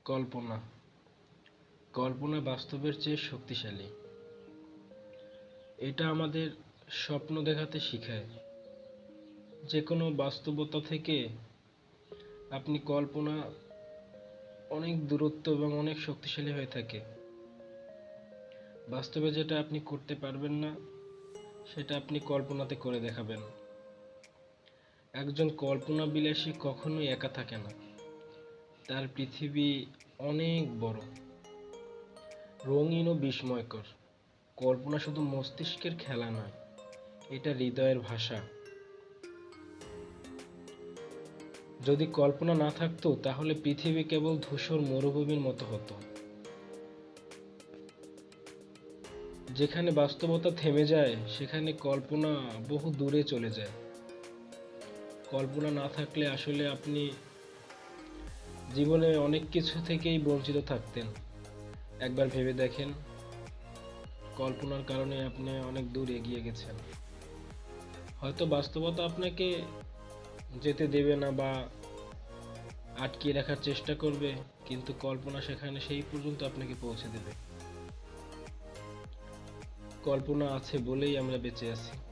কল্পনা কল্পনা বাস্তবের চেয়ে শক্তিশালী। এটা আমাদের স্বপ্ন দেখাতে শেখায়। যে কোনো বাস্তবতা থেকে আপনি কল্পনা অনেক দূরত্ব এবং অনেক শক্তিশালী হয়ে থাকে। বাস্তবে যেটা আপনি করতে পারবেন না, সেটা আপনি কল্পনাতে করে দেখাবেন। একজন কল্পনা বিলাসী কখনোই একা থাকে না। তার পৃথিবী অনেক বড়, রঙিন ও বিস্ময়কর। কল্পনা শুধু মস্তিষ্কের খেলা নয়, এটা হৃদয়ের ভাষা। যদি কল্পনা না থাকতো, তাহলে পৃথিবী কেবল ধূসর মরুভূমির মতো হতো। যেখানে বাস্তবতা থেমে যায়, সেখানে কল্পনা বহু দূরে চলে যায়। কল্পনা না থাকলে আসলে আপনি জীবনে অনেক কিছু থেকেই বঞ্চিত থাকতেন। একবার ভেবে দেখেন, কল্পনার কারণে আপনি অনেক দূর এগিয়ে গেছেন। হয়তো বাস্তবতা আপনাকে যেতে দেবে না বা আটকিয়ে রাখার চেষ্টা করবে, কিন্তু কল্পনা সেখানে সেই পর্যন্ত আপনাকে পৌঁছে দেবে। কল্পনা আছে বলেই আমরা বেঁচে আছি।